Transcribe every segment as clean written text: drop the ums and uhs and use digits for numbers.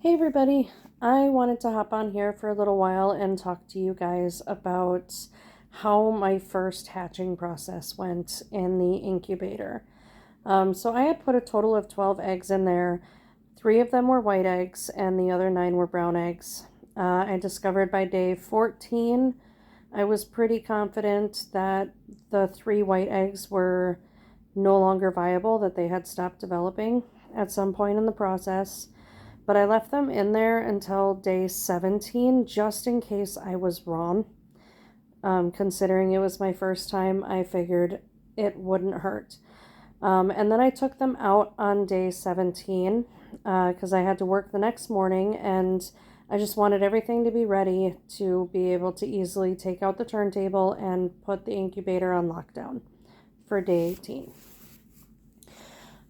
Hey everybody, I wanted to hop on here for a little while and talk to you guys about how my first hatching process went in the incubator. So I had put a total of 12 eggs in there. 3 of them were white eggs and the other 9 were brown eggs. I discovered by day 14, I was pretty confident that the 3 white eggs were no longer viable, that they had stopped developing at some point in the process. But I left them in there until day 17 just in case I was wrong. Considering it was my first time, I figured it wouldn't hurt. And then I took them out on day 17 because I had to work the next morning, and I just wanted everything to be ready to be able to easily take out the turntable and put the incubator on lockdown for day 18.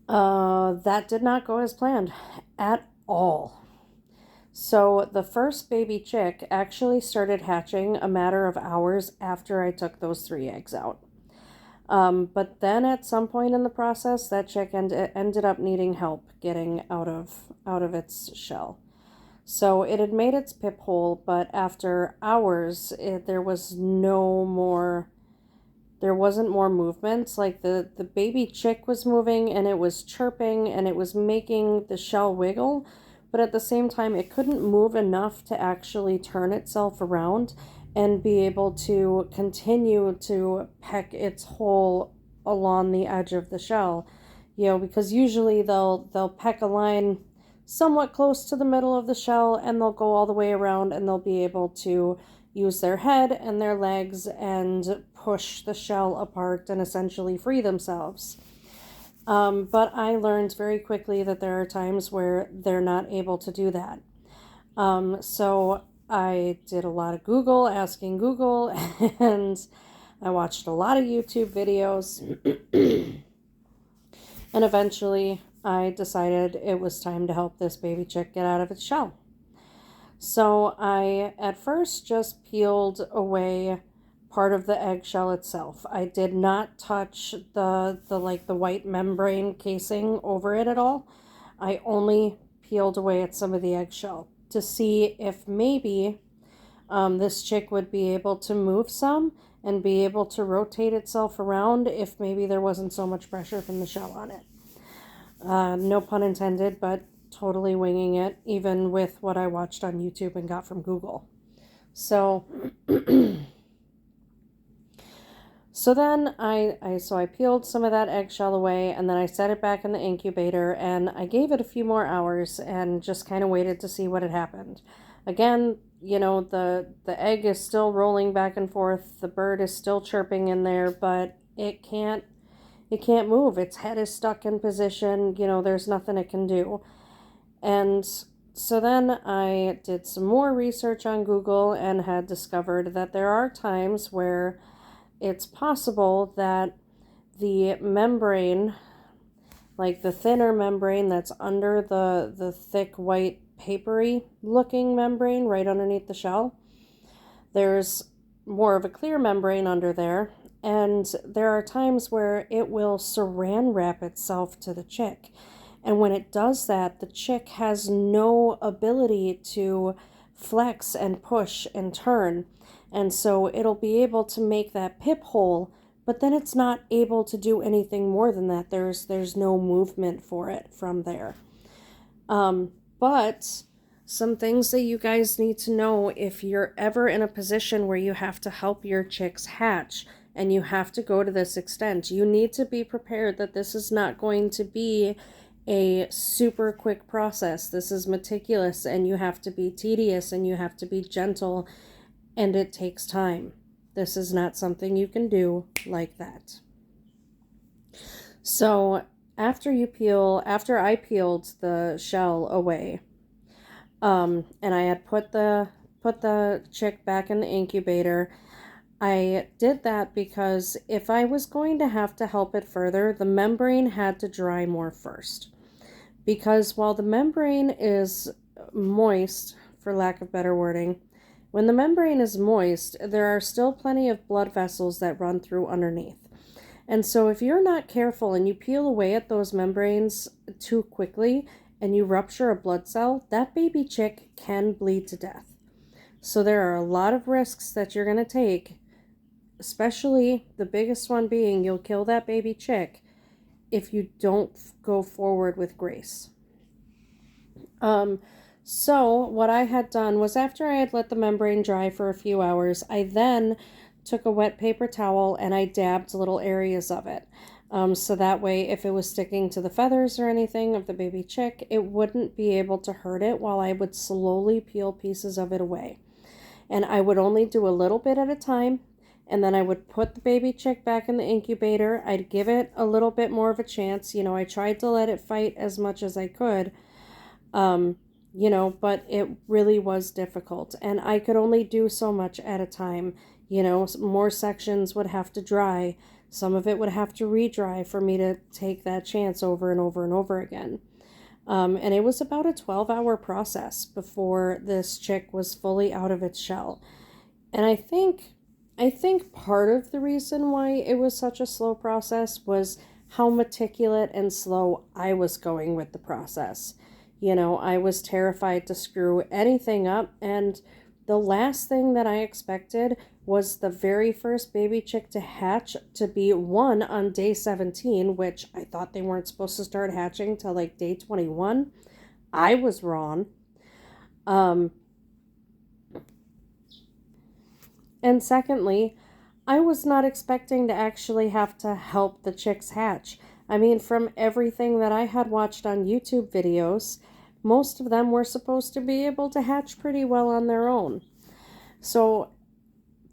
That did not go as planned at all. So the first baby chick actually started hatching a matter of hours after I took those 3 eggs out. But then at some point in the process, that chick ended up needing help getting out of its shell. So it had made its pip hole, but after hours, there wasn't more movement. Like the baby chick was moving and it was chirping and it was making the shell wiggle, but at the same time it couldn't move enough to actually turn itself around and be able to continue to peck its hole along the edge of the shell. Because usually they'll peck a line somewhat close to the middle of the shell and they'll go all the way around and they'll be able to use their head and their legs and push the shell apart and essentially free themselves. But I learned very quickly that there are times where they're not able to do that. So I did a lot of asking Google, and I watched a lot of YouTube videos. And eventually I decided it was time to help this baby chick get out of its shell. So I at first just peeled away part of the eggshell itself. I did not touch the white membrane casing over it at all. I only peeled away at some of the eggshell to see if maybe this chick would be able to move some and be able to rotate itself around if maybe there wasn't so much pressure from the shell on it. No pun intended, but totally winging it, even with what I watched on YouTube and got from Google. So, so then I peeled some of that eggshell away, and then I set it back in the incubator, and I gave it a few more hours and just kind of waited to see what had happened. Again, the egg is still rolling back and forth, the bird is still chirping in there, but it can't move. Its head is stuck in position. There's nothing it can do. And so then I did some more research on Google and had discovered that there are times where it's possible that the membrane, like the thinner membrane that's under the thick white papery looking membrane right underneath the shell, there's more of a clear membrane under there. And there are times where it will saran wrap itself to the chick. And when it does that, the chick has no ability to flex and push and turn. And so it'll be able to make that pip hole, but then it's not able to do anything more than that. There's no movement for it from there. But some things that you guys need to know if you're ever in a position where you have to help your chicks hatch and you have to go to this extent, you need to be prepared that this is not going to be a super quick process. This is meticulous, and you have to be tedious and you have to be gentle, and it takes time. This is not something you can do like that. So after I peeled the shell away, and I had put the chick back in the incubator, I did that because if I was going to have to help it further, the membrane had to dry more first. Because while the membrane is moist, for lack of better wording, when the membrane is moist, there are still plenty of blood vessels that run through underneath. And so if you're not careful and you peel away at those membranes too quickly, and you rupture a blood cell, that baby chick can bleed to death. So there are a lot of risks that you're going to take, especially the biggest one being you'll kill that baby chick if you don't go forward with grace. So what I had done was, after I had let the membrane dry for a few hours, I then took a wet paper towel and I dabbed little areas of it. So that way, if it was sticking to the feathers or anything of the baby chick, it wouldn't be able to hurt it while I would slowly peel pieces of it away. And I would only do a little bit at a time, and then I would put the baby chick back in the incubator. I'd give it a little bit more of a chance. I tried to let it fight as much as I could. But it really was difficult, and I could only do so much at a time. More sections would have to dry. Some of it would have to re-dry for me to take that chance over and over and over again. And it was about a 12-hour process before this chick was fully out of its shell. And I think part of the reason why it was such a slow process was how meticulous and slow I was going with the process. I was terrified to screw anything up, and the last thing that I expected was the very first baby chick to hatch to be one on day 17, which I thought they weren't supposed to start hatching till like day 21. I was wrong. And secondly, I was not expecting to actually have to help the chicks hatch. I mean, from everything that I had watched on YouTube videos, most of them were supposed to be able to hatch pretty well on their own. So,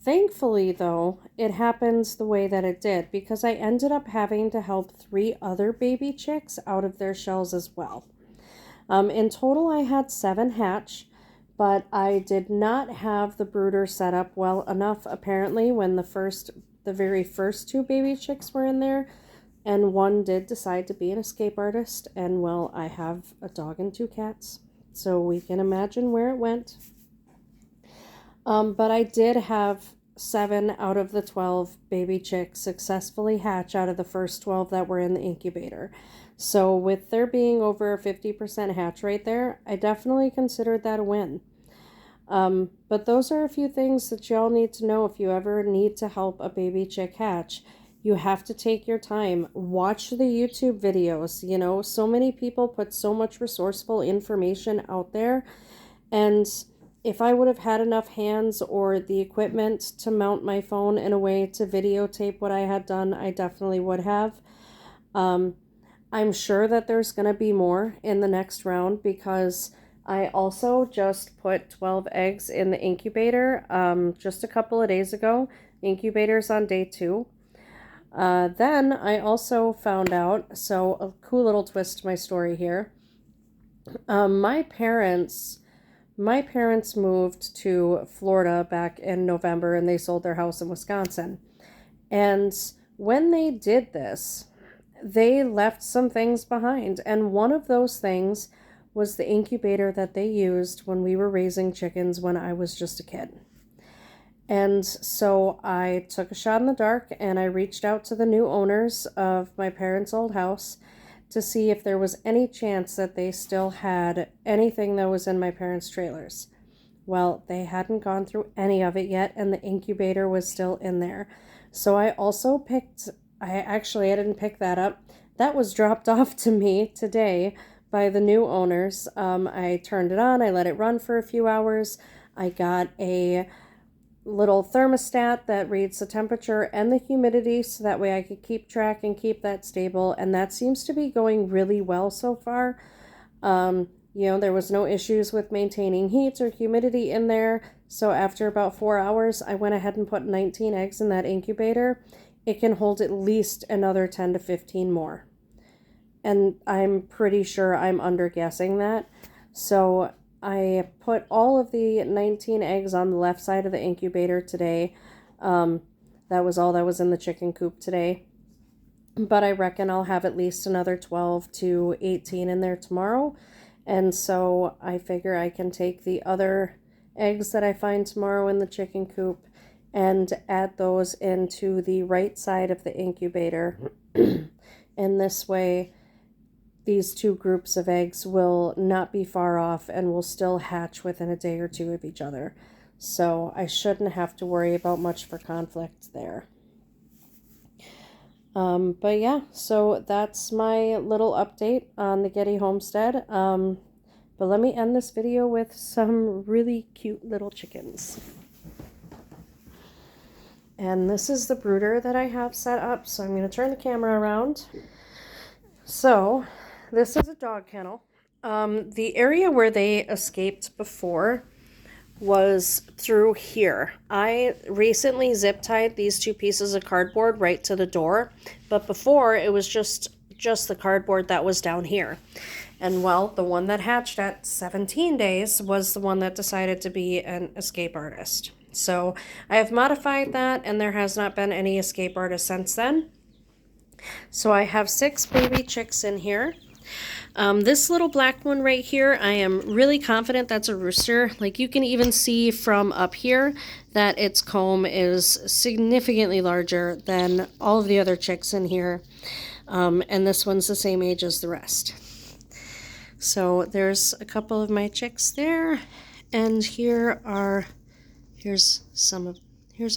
thankfully, though, it happens the way that it did, because I ended up having to help 3 other baby chicks out of their shells as well. In total, I had 7 hatch, but I did not have the brooder set up well enough, apparently, when the very first 2 baby chicks were in there. And one did decide to be an escape artist. And, well, I have a dog and 2 cats, so we can imagine where it went. But I did have 7 out of the 12 baby chicks successfully hatch out of the first 12 that were in the incubator. So with there being over a 50% hatch rate there, I definitely considered that a win. But those are a few things that y'all need to know if you ever need to help a baby chick hatch. You have to take your time. Watch the YouTube videos. So many people put so much resourceful information out there. And if I would have had enough hands or the equipment to mount my phone in a way to videotape what I had done, I definitely would have. I'm sure that there's going to be more in the next round, because I also just put 12 eggs in the incubator just a couple of days ago. The incubator's on day 2. Then I also found out, so a cool little twist to my story here. My parents moved to Florida back in November, and they sold their house in Wisconsin. And when they did this, they left some things behind. And one of those things was the incubator that they used when we were raising chickens when I was just a kid. And so I took a shot in the dark, and I reached out to the new owners of my parents' old house to see if there was any chance that they still had anything that was in my parents' trailers. Well, they hadn't gone through any of it yet, and the incubator was still in there. So I didn't pick that up. That was dropped off to me today by the new owners. I turned it on, I let it run for a few hours. I got a little thermostat that reads the temperature and the humidity, so that way I could keep track and keep that stable, and that seems to be going really well so far. There was no issues with maintaining heat or humidity in there. So after about 4 hours, I went ahead and put 19 eggs in that incubator. It can hold at least another 10 to 15 more. And I'm pretty sure I'm underguessing that. So I put all of the 19 eggs on the left side of the incubator today. That was all that was in the chicken coop today. But I reckon I'll have at least another 12 to 18 in there tomorrow. And so I figure I can take the other eggs that I find tomorrow in the chicken coop and add those into the right side of the incubator. And this way, these two groups of eggs will not be far off and will still hatch within a day or two of each other. So I shouldn't have to worry about much for conflict there. But yeah, so that's my little update on the Goette homestead. But let me end this video with some really cute little chickens. And this is the brooder that I have set up. So I'm going to turn the camera around. So this is a dog kennel. The area where they escaped before was through here. I recently zip tied these two pieces of cardboard right to the door, but before it was just the cardboard that was down here. And well, the one that hatched at 17 days was the one that decided to be an escape artist. So I have modified that, and there has not been any escape artist since then. So I have 6 baby chicks in here. This little black one right here, I am really confident that's a rooster. Like, you can even see from up here that its comb is significantly larger than all of the other chicks in here. And this one's the same age as the rest. So there's a couple of my chicks there, and here's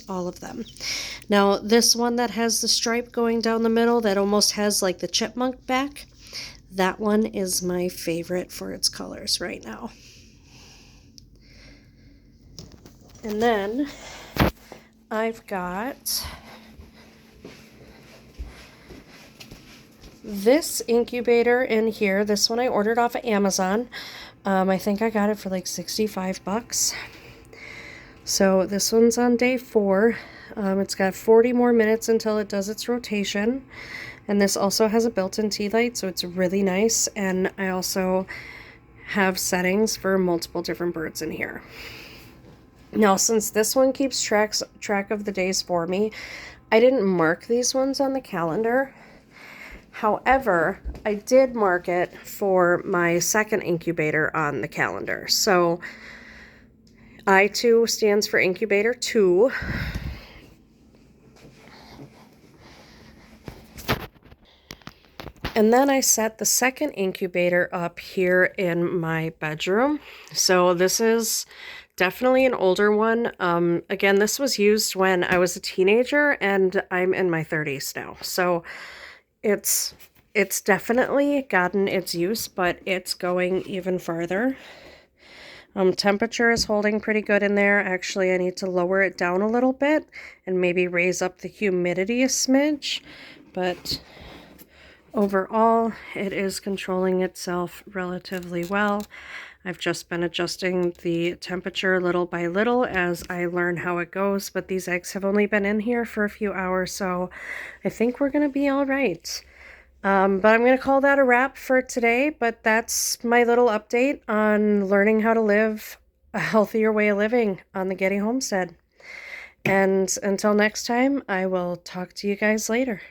all of them. Now, this one that has the stripe going down the middle that almost has like the chipmunk back, that one is my favorite for its colors right now. And then I've got this incubator in here. This one I ordered off of Amazon. I think I got it for like 65 bucks. So this one's on day 4. It's got 40 more minutes until it does its rotation. And this also has a built-in tea light, so it's really nice. And I also have settings for multiple different birds in here. Now, since this one keeps track of the days for me, I didn't mark these ones on the calendar. However, I did mark it for my second incubator on the calendar. So I2 stands for incubator 2. And then I set the second incubator up here in my bedroom. So this is definitely an older one. Again, this was used when I was a teenager, and I'm in my 30s now. So it's definitely gotten its use, but it's going even further. Temperature is holding pretty good in there. Actually, I need to lower it down a little bit and maybe raise up the humidity a smidge, but overall, it is controlling itself relatively well. I've just been adjusting the temperature little by little as I learn how it goes, but these eggs have only been in here for a few hours, so I think we're going to be all right. But I'm going to call that a wrap for today, but that's my little update on learning how to live a healthier way of living on the Goette homestead. And until next time, I will talk to you guys later.